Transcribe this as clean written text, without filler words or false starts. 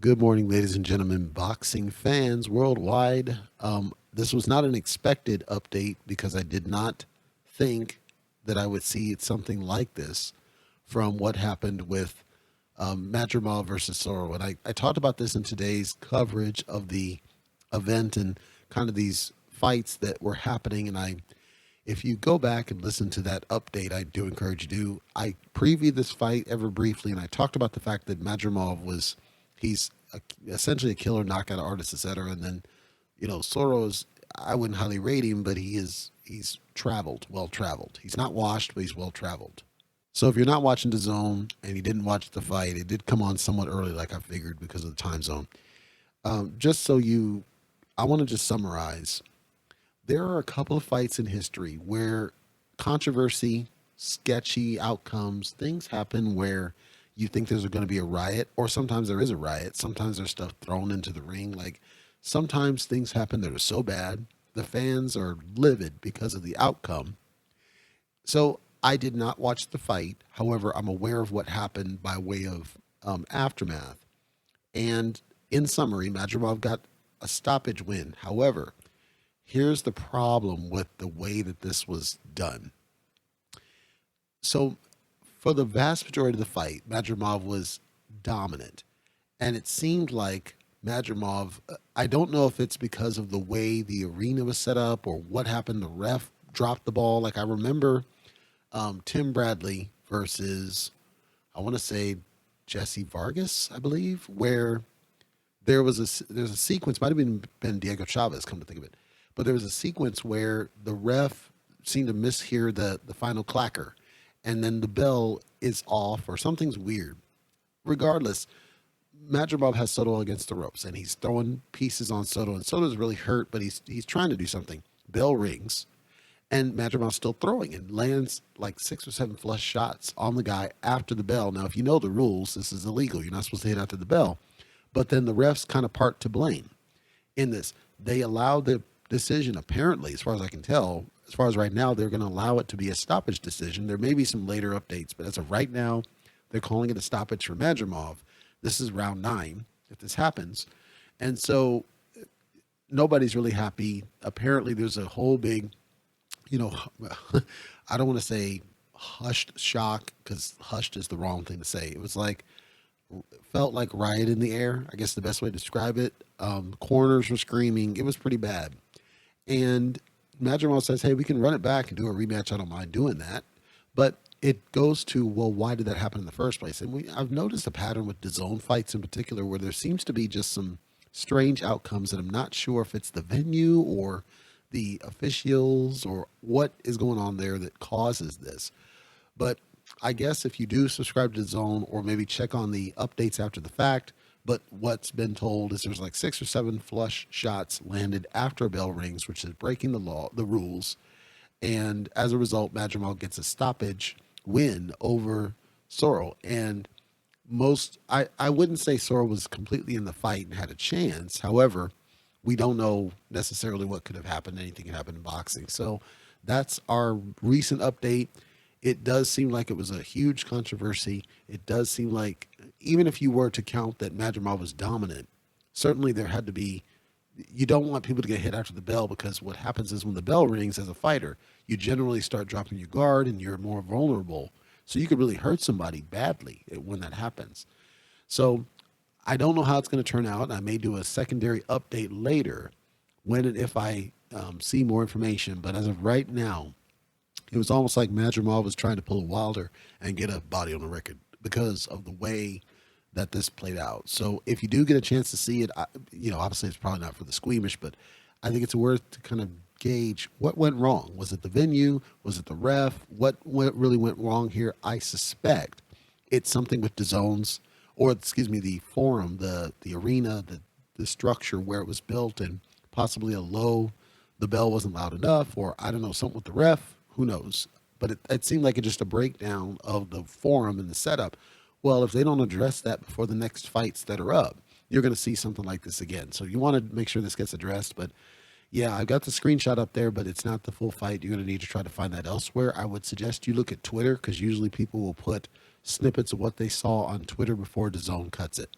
Good morning, ladies and gentlemen, boxing fans worldwide. This was not an expected update because I did not think that I would see something like this from what happened with Madrimov versus Soro. And I talked about this in today's coverage of the event and kind of these fights that were happening. If you go back and listen to that update, I do encourage you to. I previewed this fight ever briefly, and I talked about the fact that Madrimov he's essentially a killer knockout artist, etc. And then, Soro's, I wouldn't highly rate him, but he's traveled, well traveled. He's not washed, but he's well traveled. So if you're not watching the zone and you didn't watch the fight, it did come on somewhat early, like I figured, because of the time zone. Just so you, I want to just summarize. There are a couple of fights in history where controversy, sketchy outcomes, things happen where you think there's going to be a riot, or sometimes there is a riot. Sometimes there's stuff thrown into the ring. Like sometimes things happen that are so bad, the fans are livid because of the outcome. So I did not watch the fight. However, I'm aware of what happened by way of aftermath. And in summary, Madrimov got a stoppage win. However, here's the problem with the way that this was done. So, for the vast majority of the fight, Madrimov was dominant. And it seemed like Madrimov, I don't know if it's because of the way the arena was set up or what happened. The ref dropped the ball. Like I remember Tim Bradley versus, I want to say, Jesse Vargas, I believe, where there's a sequence, might have been Diego Chavez, come to think of it, but there was a sequence where the ref seemed to mishear the final clacker, and then the bell is off or something's weird. Regardless, Madrimov has Soto against the ropes, and he's throwing pieces on Soto, and Soto's really hurt, but he's trying to do something. Bell rings, and Madrimov's still throwing and lands like 6 or 7 flush shots on the guy after the bell. Now, if you know the rules, this is illegal. You're not supposed to hit after the bell. But then the refs kind of part to blame in this. They allowed the decision, apparently, as far as I can tell, as far as right now, they're going to allow it to be a stoppage decision. There may be some later updates, but as of right now, they're calling it a stoppage for Madrimov. This is round 9 if this happens. And so nobody's really happy. Apparently, there's a whole big, you know, I don't want to say hushed shock because hushed is the wrong thing to say. It was like, felt like riot in the air. I guess the best way to describe it. Corners were screaming. It was pretty bad. And Madrimal says, "Hey, we can run it back and do a rematch. I don't mind doing that." But it goes to, well, why did that happen in the first place? And I've noticed a pattern with DAZN fights in particular where there seems to be just some strange outcomes, and I'm not sure if it's the venue or the officials or what is going on there that causes this. But I guess if you do subscribe to the zone or maybe check on the updates after the fact, but what's been told is there's like 6 or 7 flush shots landed after a bell rings, which is breaking the rules. And as a result, Madrimal gets a stoppage win over Soro. And I wouldn't say Soro was completely in the fight and had a chance. However, we don't know necessarily what could have happened. Anything can happen in boxing. So that's our recent update. It does seem like it was a huge controversy. It does seem like, even if you were to count that Madrimov was dominant, certainly there had to be, you don't want people to get hit after the bell, because what happens is when the bell rings as a fighter, you generally start dropping your guard and you're more vulnerable. So you could really hurt somebody badly when that happens. So I don't know how it's going to turn out. I may do a secondary update later when and if I see more information. But as of right now, it was almost like Madrimov was trying to pull a Wilder and get a body on the record because of the way that this played out. So if you do get a chance to see it, obviously it's probably not for the squeamish, but I think it's worth to kind of gauge what went wrong. Was it the venue? Was it the ref? What really went wrong here? I suspect it's something with the zones, or excuse me, the forum, the arena, the structure where it was built, and possibly the bell wasn't loud enough, or I don't know, something with the ref. Who knows? But it seemed like just a breakdown of the forum and the setup. Well, if they don't address that before the next fights that are up, you're going to see something like this again. So you want to make sure this gets addressed. But yeah, I got the screenshot up there, but it's not the full fight. You're going to need to try to find that elsewhere. I would suggest you look at Twitter, because usually people will put snippets of what they saw on Twitter before DAZN cuts it.